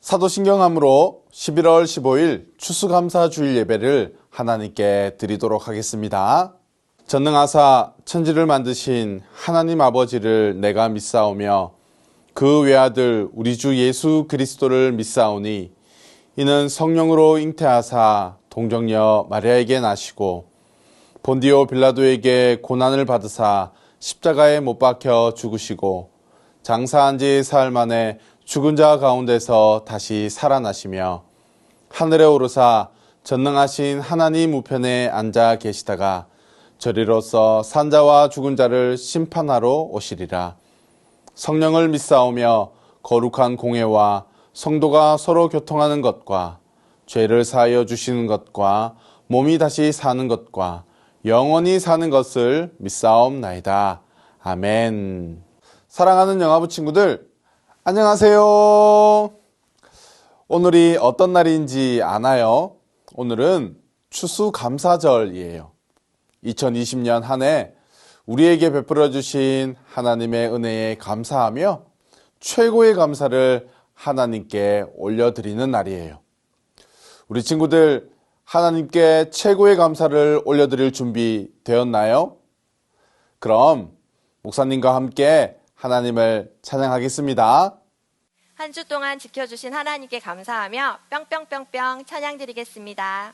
사도신경함으로 11월 15일 추수감사주일 예배를 하나님께 드리도록 하겠습니다. 전능하사 천지를 만드신 하나님 아버지를 내가 믿사오며 그 외아들 우리 주 예수 그리스도를 믿사오니 이는 성령으로 잉태하사 동정녀 마리아에게 나시고 본디오 빌라도에게 고난을 받으사 십자가에 못 박혀 죽으시고 장사한 지 사흘 만에 죽은 자 가운데서 다시 살아나시며 하늘에 오르사 전능하신 하나님 우편에 앉아 계시다가 저리로서 산자와 죽은 자를 심판하러 오시리라. 성령을 믿사오며 거룩한 공회와 성도가 서로 교통하는 것과 죄를 사하여 주시는 것과 몸이 다시 사는 것과 영원히 사는 것을 믿사옵나이다. 아멘. 사랑하는 영화부 친구들, 안녕하세요. 오늘이 어떤 날인지 아나요? 오늘은 추수감사절이에요. 2020년 한 해 우리에게 베풀어 주신 하나님의 은혜에 감사하며 최고의 감사를 하나님께 올려드리는 날이에요. 우리 친구들, 하나님께 최고의 감사를 올려드릴 준비 되었나요? 그럼 목사님과 함께 하나님을 찬양하겠습니다. 한 주 동안 지켜주신 하나님께 감사하며 뿅뿅뿅뿅 찬양 드리겠습니다.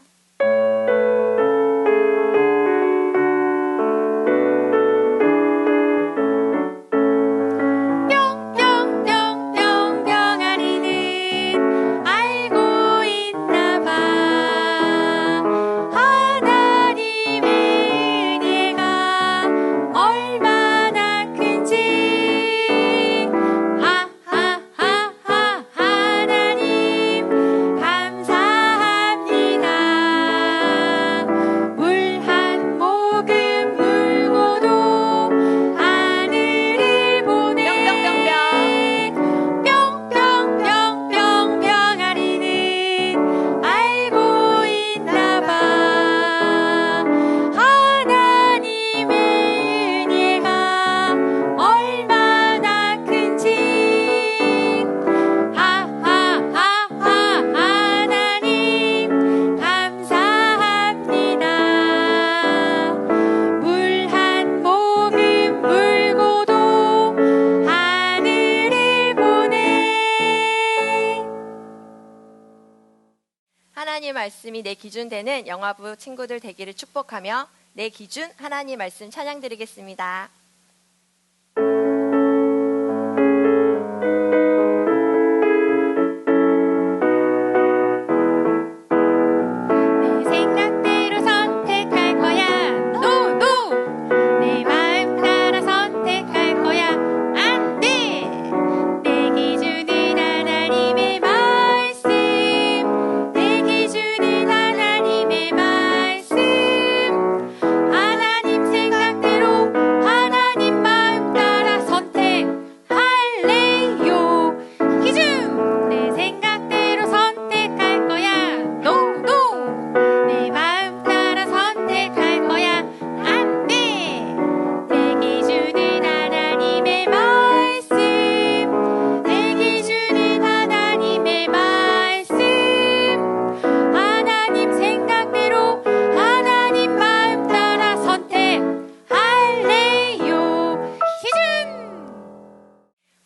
하나님 말씀이 내 기준 되는 영화부 친구들 되기를 축복하며 내 기준 하나님 말씀 찬양 드리겠습니다.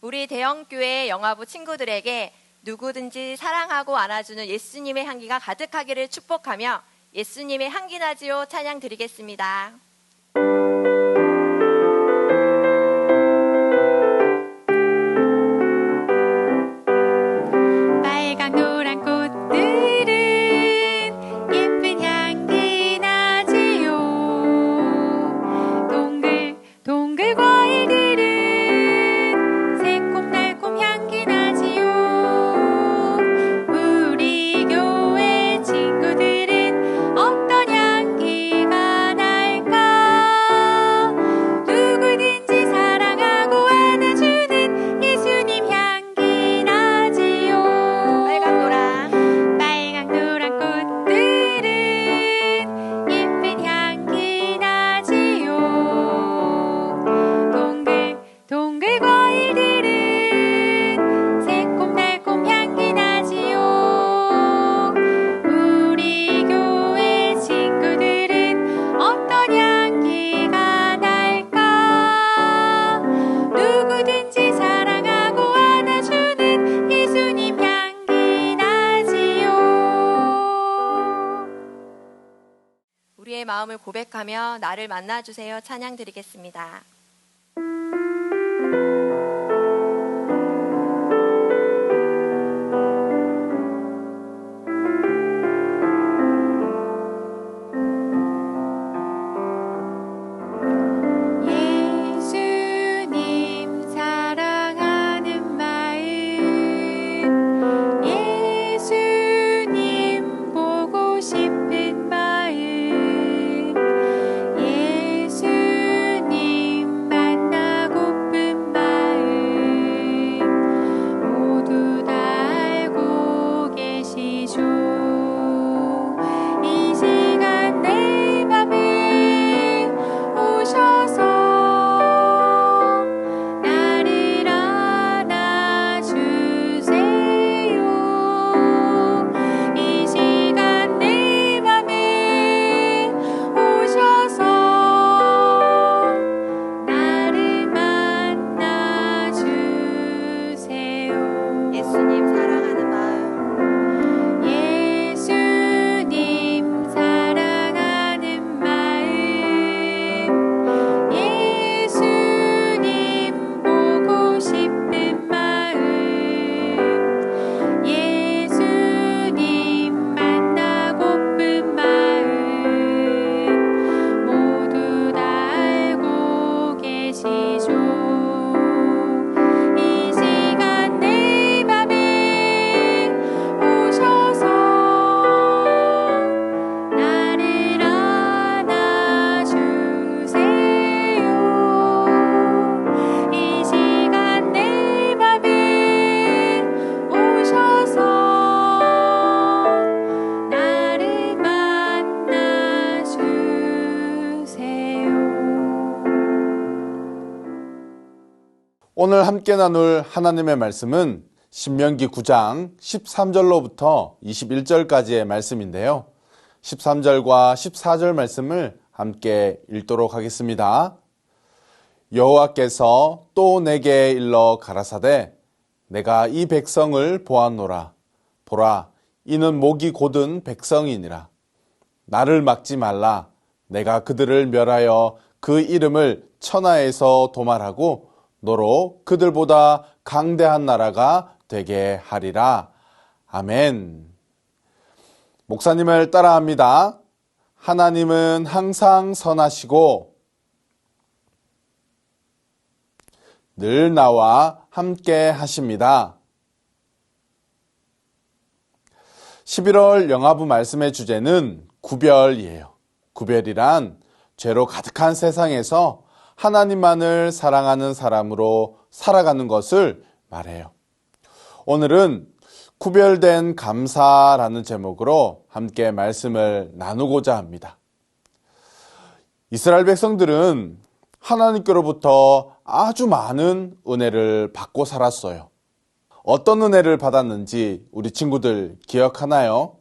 우리 대형교회 영화부 친구들에게 누구든지 사랑하고 안아주는 예수님의 향기가 가득하기를 축복하며 예수님의 향기 나지요 찬양 드리겠습니다. 친구들은 어떤 향기가 날까? 마음을 고백하며 나를 만나주세요. 찬양 드리겠습니다. 오늘 함께 나눌 하나님의 말씀은 신명기 9장 13절로부터 21절까지의 말씀인데요. 13절과 14절 말씀을 함께 읽도록 하겠습니다. 여호와께서 또 내게 일러 가라사대 내가 이 백성을 보았노라. 보라, 이는 목이 곧은 백성이니라. 나를 막지 말라. 내가 그들을 멸하여 그 이름을 천하에서 도말하고 너로 그들보다 강대한 나라가 되게 하리라. 아멘. 목사님을 따라합니다. 하나님은 항상 선하시고 늘 나와 함께 하십니다. 11월 영화부 말씀의 주제는 구별이에요. 구별이란 죄로 가득한 세상에서 하나님만을 사랑하는 사람으로 살아가는 것을 말해요. 오늘은 구별된 감사라는 제목으로 함께 말씀을 나누고자 합니다. 이스라엘 백성들은 하나님께로부터 아주 많은 은혜를 받고 살았어요. 어떤 은혜를 받았는지 우리 친구들 기억하나요?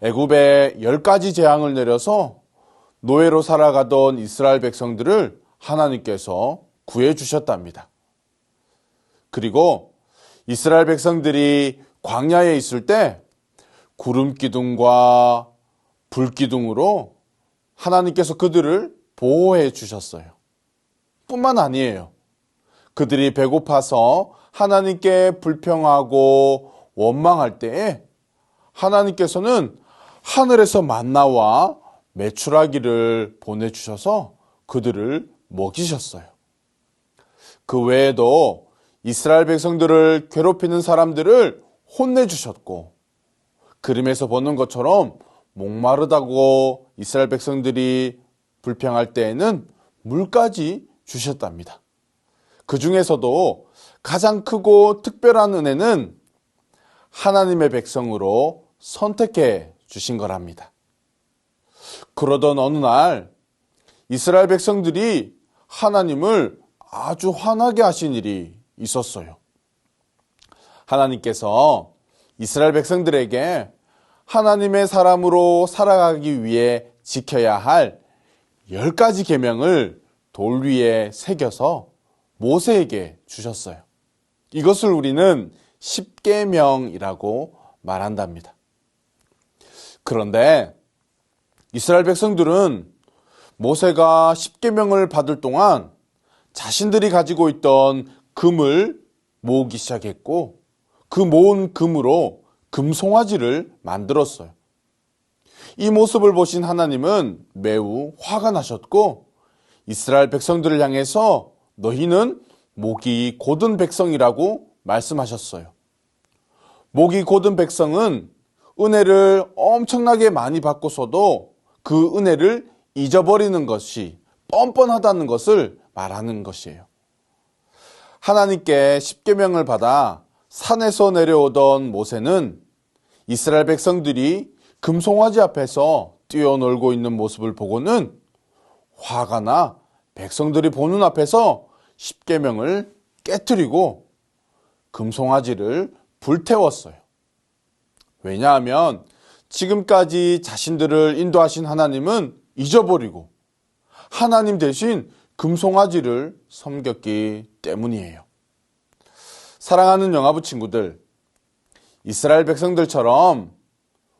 애굽에 10가지 재앙을 내려서 노예로 살아가던 이스라엘 백성들을 하나님께서 구해주셨답니다. 그리고 이스라엘 백성들이 광야에 있을 때 구름 기둥과 불 기둥으로 하나님께서 그들을 보호해 주셨어요. 뿐만 아니에요. 그들이 배고파서 하나님께 불평하고 원망할 때에 하나님께서는 하늘에서 만나와 메추라기를 보내주셔서 그들을 먹이셨어요. 그 외에도 이스라엘 백성들을 괴롭히는 사람들을 혼내주셨고, 그림에서 보는 것처럼 목마르다고 이스라엘 백성들이 불평할 때에는 물까지 주셨답니다. 그 중에서도 가장 크고 특별한 은혜는 하나님의 백성으로 선택해 주신 거랍니다. 그러던 어느 날 이스라엘 백성들이 하나님을 아주 화나게 하신 일이 있었어요. 하나님께서 이스라엘 백성들에게 하나님의 사람으로 살아가기 위해 지켜야 할 10가지 계명을 돌 위에 새겨서 모세에게 주셨어요. 이것을 우리는 십계명이라고 말한답니다. 그런데 이스라엘 백성들은 모세가 십계명을 받을 동안 자신들이 가지고 있던 금을 모으기 시작했고 그 모은 금으로 금송아지를 만들었어요. 이 모습을 보신 하나님은 매우 화가 나셨고 이스라엘 백성들을 향해서 너희는 목이 곧은 백성이라고 말씀하셨어요. 목이 곧은 백성은 은혜를 엄청나게 많이 받고서도 그 은혜를 잊어버리는 것이 뻔뻔하다는 것을 말하는 것이에요. 하나님께 십계명을 받아 산에서 내려오던 모세는 이스라엘 백성들이 금송아지 앞에서 뛰어놀고 있는 모습을 보고는 화가 나 백성들이 보는 앞에서 십계명을 깨뜨리고 금송아지를 불태웠어요. 왜냐하면 지금까지 자신들을 인도하신 하나님은 잊어버리고 하나님 대신 금송아지를 섬겼기 때문이에요. 사랑하는 영아부 친구들, 이스라엘 백성들처럼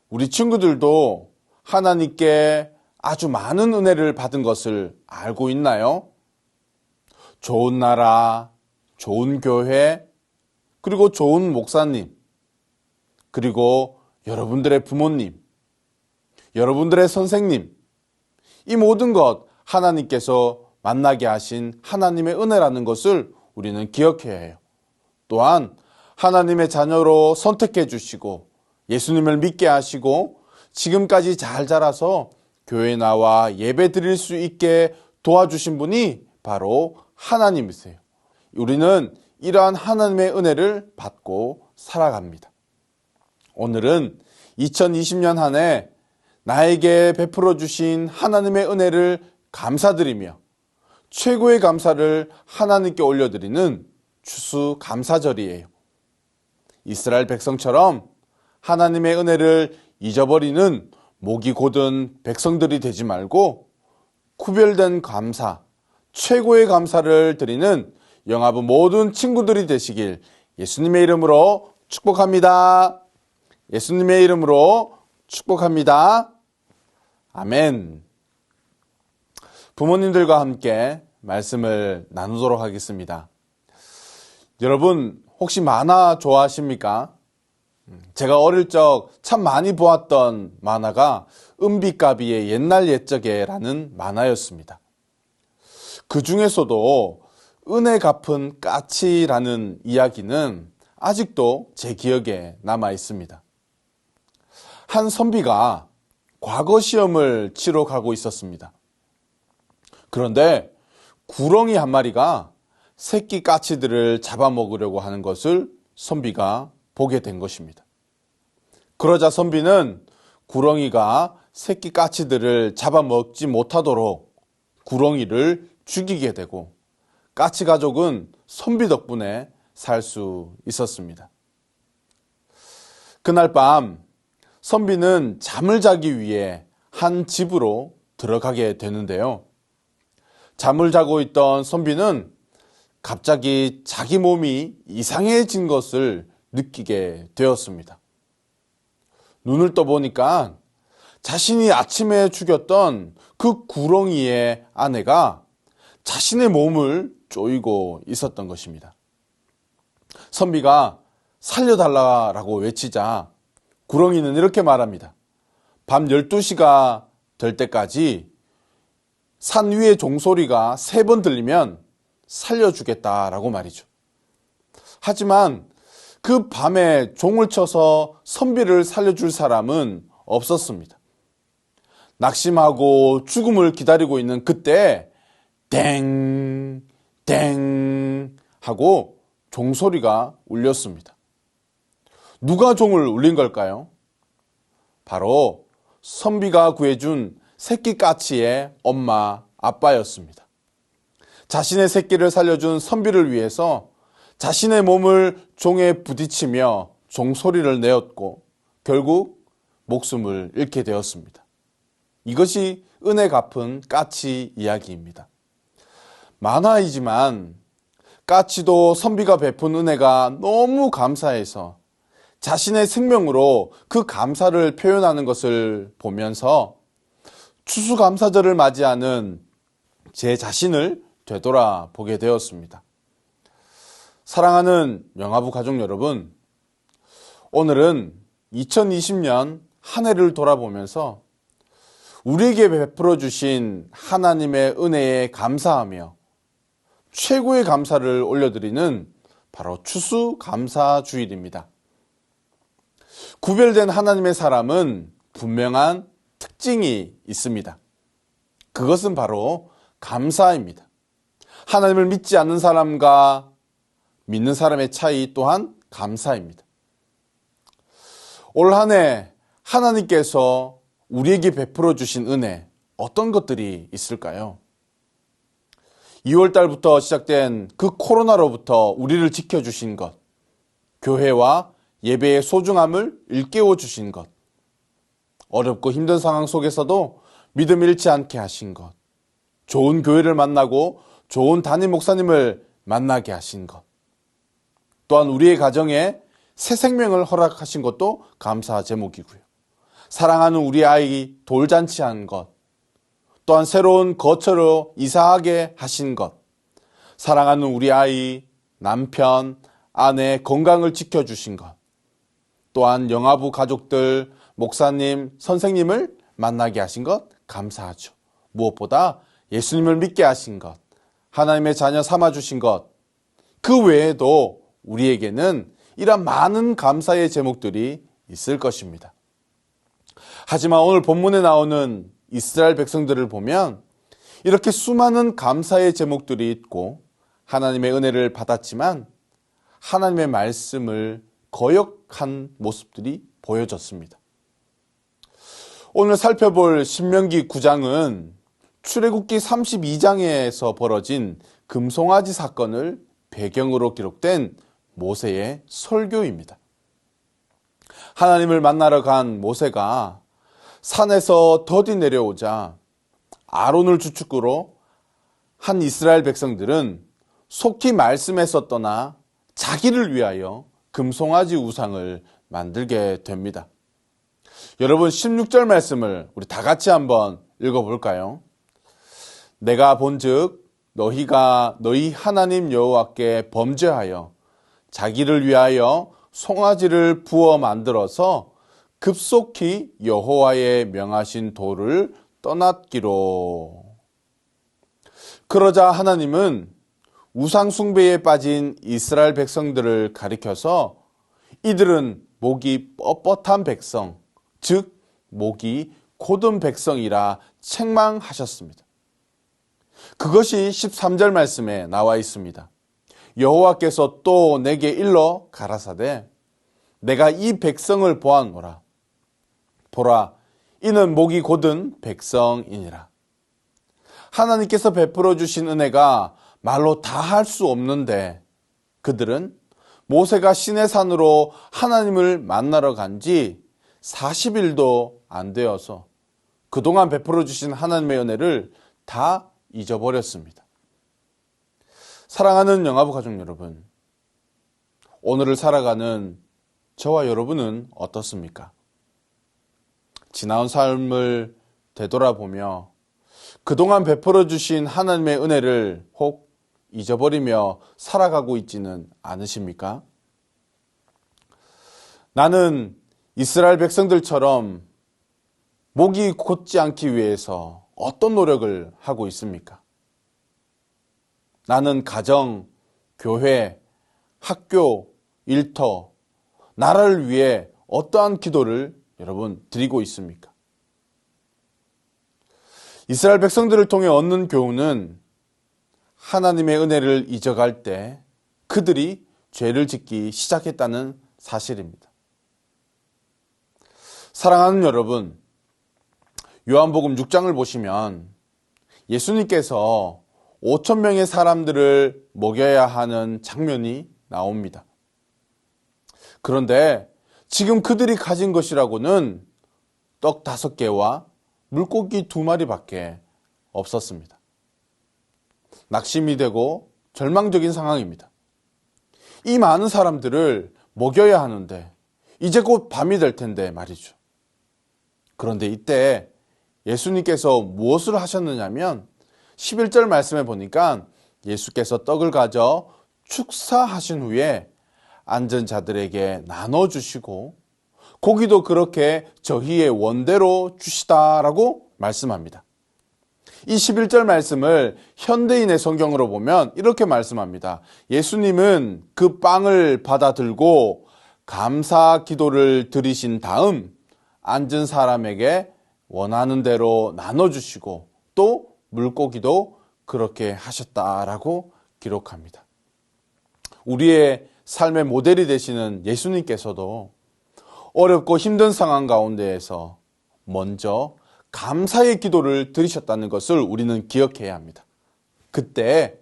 우리 친구들도 하나님께 아주 많은 은혜를 받은 것을 알고 있나요? 좋은 나라, 좋은 교회, 그리고 좋은 목사님, 그리고 여러분들의 부모님, 여러분들의 선생님, 이 모든 것 하나님께서 만나게 하신 하나님의 은혜라는 것을 우리는 기억해야 해요. 또한 하나님의 자녀로 선택해 주시고 예수님을 믿게 하시고 지금까지 잘 자라서 교회 나와 예배 드릴 수 있게 도와주신 분이 바로 하나님이세요. 우리는 이러한 하나님의 은혜를 받고 살아갑니다. 오늘은 2020년 한 해 나에게 베풀어 주신 하나님의 은혜를 감사드리며 최고의 감사를 하나님께 올려드리는 추수감사절이에요. 이스라엘 백성처럼 하나님의 은혜를 잊어버리는 목이 곧은 백성들이 되지 말고 구별된 감사, 최고의 감사를 드리는 영아부 모든 친구들이 되시길 예수님의 이름으로 축복합니다. 예수님의 이름으로 축복합니다. 아멘. 부모님들과 함께 말씀을 나누도록 하겠습니다. 여러분 혹시 만화 좋아하십니까? 제가 어릴 적 참 많이 보았던 만화가 은비까비의 옛날 옛적에라는 만화였습니다. 그 중에서도 은혜 갚은 까치라는 이야기는 아직도 제 기억에 남아 있습니다. 한 선비가 과거 시험을 치러 가고 있었습니다. 그런데 구렁이 한 마리가 새끼 까치들을 잡아먹으려고 하는 것을 선비가 보게 된 것입니다. 그러자 선비는 구렁이가 새끼 까치들을 잡아먹지 못하도록 구렁이를 죽이게 되고 까치 가족은 선비 덕분에 살 수 있었습니다. 그날 밤 선비는 잠을 자기 위해 한 집으로 들어가게 되는데요. 잠을 자고 있던 선비는 갑자기 자기 몸이 이상해진 것을 느끼게 되었습니다. 눈을 떠보니까 자신이 아침에 죽였던 그 구렁이의 아내가 자신의 몸을 쪼이고 있었던 것입니다. 선비가 살려달라고 외치자 구렁이는 이렇게 말합니다. 밤 12시가 될 때까지 산 위의 종소리가 3번 들리면 살려주겠다라고 말이죠. 하지만 그 밤에 종을 쳐서 선비를 살려줄 사람은 없었습니다. 낙심하고 죽음을 기다리고 있는 그때 땡, 땡 하고 종소리가 울렸습니다. 누가 종을 울린 걸까요? 바로 선비가 구해준 새끼 까치의 엄마, 아빠였습니다. 자신의 새끼를 살려준 선비를 위해서 자신의 몸을 종에 부딪히며 종소리를 내었고 결국 목숨을 잃게 되었습니다. 이것이 은혜 갚은 까치 이야기입니다. 만화이지만 까치도 선비가 베푼 은혜가 너무 감사해서 자신의 생명으로 그 감사를 표현하는 것을 보면서 추수감사절을 맞이하는 제 자신을 되돌아보게 되었습니다. 사랑하는 영화부 가족 여러분, 오늘은 2020년 한 해를 돌아보면서 우리에게 베풀어 주신 하나님의 은혜에 감사하며 최고의 감사를 올려드리는 바로 추수감사주일입니다. 구별된 하나님의 사람은 분명한 특징이 있습니다. 그것은 바로 감사입니다. 하나님을 믿지 않는 사람과 믿는 사람의 차이 또한 감사입니다. 올 한 해 하나님께서 우리에게 베풀어 주신 은혜, 어떤 것들이 있을까요? 2월 달부터 시작된 그 코로나로부터 우리를 지켜주신 것, 교회와 예배의 소중함을 일깨워 주신 것, 어렵고 힘든 상황 속에서도 믿음 잃지 않게 하신 것, 좋은 교회를 만나고 좋은 담임 목사님을 만나게 하신 것, 또한 우리의 가정에 새 생명을 허락하신 것도 감사 제목이고요. 사랑하는 우리 아이 돌잔치한 것, 또한 새로운 거처로 이사하게 하신 것, 사랑하는 우리 아이, 남편, 아내 건강을 지켜주신 것, 또한 영아부 가족들, 목사님, 선생님을 만나게 하신 것 감사하죠. 무엇보다 예수님을 믿게 하신 것, 하나님의 자녀 삼아주신 것, 그 외에도 우리에게는 이런 많은 감사의 제목들이 있을 것입니다. 하지만 오늘 본문에 나오는 이스라엘 백성들을 보면 이렇게 수많은 감사의 제목들이 있고 하나님의 은혜를 받았지만 하나님의 말씀을 거역한 모습들이 보여졌습니다. 오늘 살펴볼 신명기 9장은 출애굽기 32장에서 벌어진 금송아지 사건을 배경으로 기록된 모세의 설교입니다. 하나님을 만나러 간 모세가 산에서 더디 내려오자 아론을 주축으로 한 이스라엘 백성들은 속히 말씀에서 떠나 자기를 위하여 금송아지 우상을 만들게 됩니다. 여러분 16절 말씀을 우리 다 같이 한번 읽어볼까요? 내가 본즉 너희가 너희 하나님 여호와께 범죄하여 자기를 위하여 송아지를 부어 만들어서 급속히 여호와의 명하신 도를 떠났기로. 그러자 하나님은 우상 숭배에 빠진 이스라엘 백성들을 가리켜서 이들은 목이 뻣뻣한 백성, 즉 목이 곧은 백성이라 책망하셨습니다. 그것이 13절 말씀에 나와 있습니다. 여호와께서 또 내게 일러 가라사대 내가 이 백성을 보았노라. 보라, 이는 목이 곧은 백성이니라. 하나님께서 베풀어 주신 은혜가 말로 다 할 수 없는데 그들은 모세가 시내산으로 하나님을 만나러 간 지 40일도 안 되어서 그동안 베풀어 주신 하나님의 은혜를 다 잊어버렸습니다. 사랑하는 영아부 가족 여러분, 오늘을 살아가는 저와 여러분은 어떻습니까? 지나온 삶을 되돌아보며 그동안 베풀어 주신 하나님의 은혜를 혹 잊어버리며 살아가고 있지는 않으십니까? 나는 이스라엘 백성들처럼 목이 곧지 않기 위해서 어떤 노력을 하고 있습니까? 나는 가정, 교회, 학교, 일터, 나라를 위해 어떠한 기도를 여러분 드리고 있습니까? 이스라엘 백성들을 통해 얻는 교훈은 하나님의 은혜를 잊어갈 때 그들이 죄를 짓기 시작했다는 사실입니다. 사랑하는 여러분, 요한복음 6장을 보시면 예수님께서 5,000명의 사람들을 먹여야 하는 장면이 나옵니다. 그런데 지금 그들이 가진 것이라고는 떡 5개와 물고기 2마리밖에 없었습니다. 낙심이 되고 절망적인 상황입니다. 이 많은 사람들을 먹여야 하는데 이제 곧 밤이 될 텐데 말이죠. 그런데 이때 예수님께서 무엇을 하셨느냐면 11절 말씀에 보니까 예수께서 떡을 가져 축사하신 후에 앉은 자들에게 나눠주시고 고기도 그렇게 저희의 원대로 주시다라고 말씀합니다. 이 11절 말씀을 현대인의 성경으로 보면 이렇게 말씀합니다. 예수님은 그 빵을 받아 들고 감사 기도를 드리신 다음 앉은 사람에게 원하는 대로 나눠주시고 또 물고기도 그렇게 하셨다라고 기록합니다. 우리의 삶의 모델이 되시는 예수님께서도 어렵고 힘든 상황 가운데에서 먼저 감사의 기도를 드리셨다는 것을 우리는 기억해야 합니다. 그때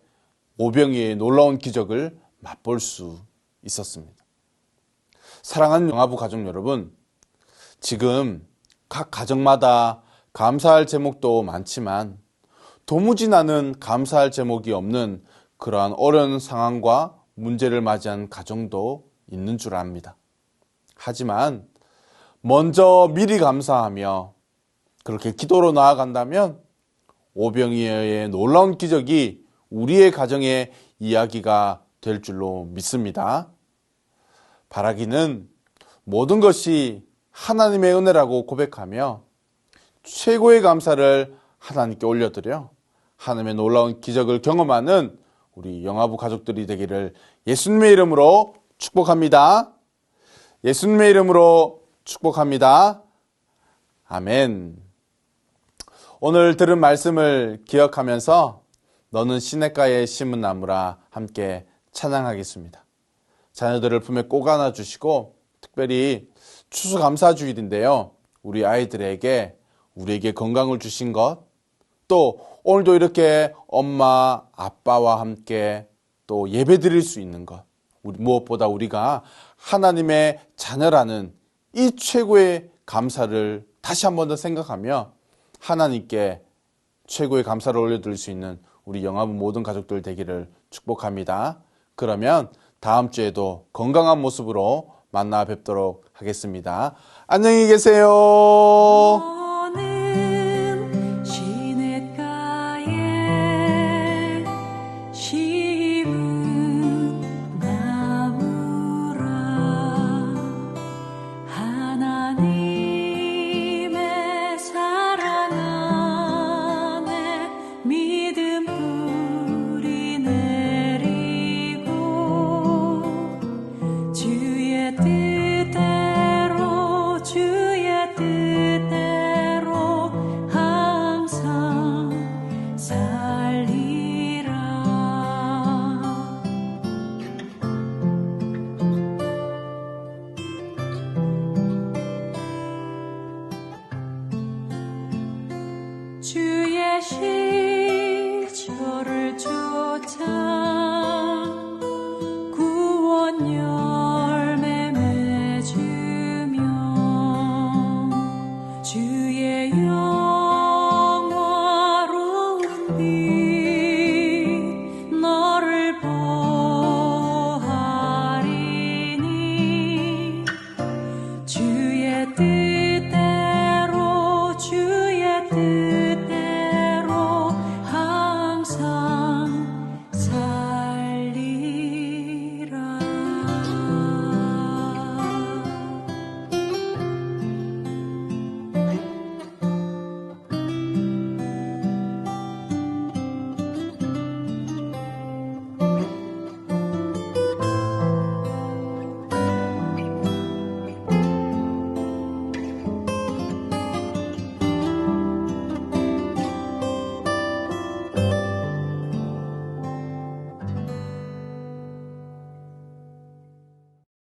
오병이의 놀라운 기적을 맛볼 수 있었습니다. 사랑하는 영화부 가족 여러분, 지금 각 가정마다 감사할 제목도 많지만 도무지 나는 감사할 제목이 없는 그러한 어려운 상황과 문제를 맞이한 가정도 있는 줄 압니다. 하지만 먼저 미리 감사하며 그렇게 기도로 나아간다면 오병이어의 놀라운 기적이 우리의 가정의 이야기가 될 줄로 믿습니다. 바라기는 모든 것이 하나님의 은혜라고 고백하며 최고의 감사를 하나님께 올려드려 하나님의 놀라운 기적을 경험하는 우리 영화부 가족들이 되기를 예수님의 이름으로 축복합니다. 예수님의 이름으로 축복합니다. 아멘. 오늘 들은 말씀을 기억하면서 너는 시냇가에 심은 나무라 함께 찬양하겠습니다. 자녀들을 품에 꼭 안아주시고 특별히 추수감사주일인데요. 우리 아이들에게 우리에게 건강을 주신 것, 또 오늘도 이렇게 엄마, 아빠와 함께 또 예배 드릴 수 있는 것, 무엇보다 우리가 하나님의 자녀라는 이 최고의 감사를 다시 한 번 더 생각하며 하나님께 최고의 감사를 올려드릴 수 있는 우리 영화부 모든 가족들 되기를 축복합니다. 그러면 다음 주에도 건강한 모습으로 만나 뵙도록 하겠습니다. 안녕히 계세요.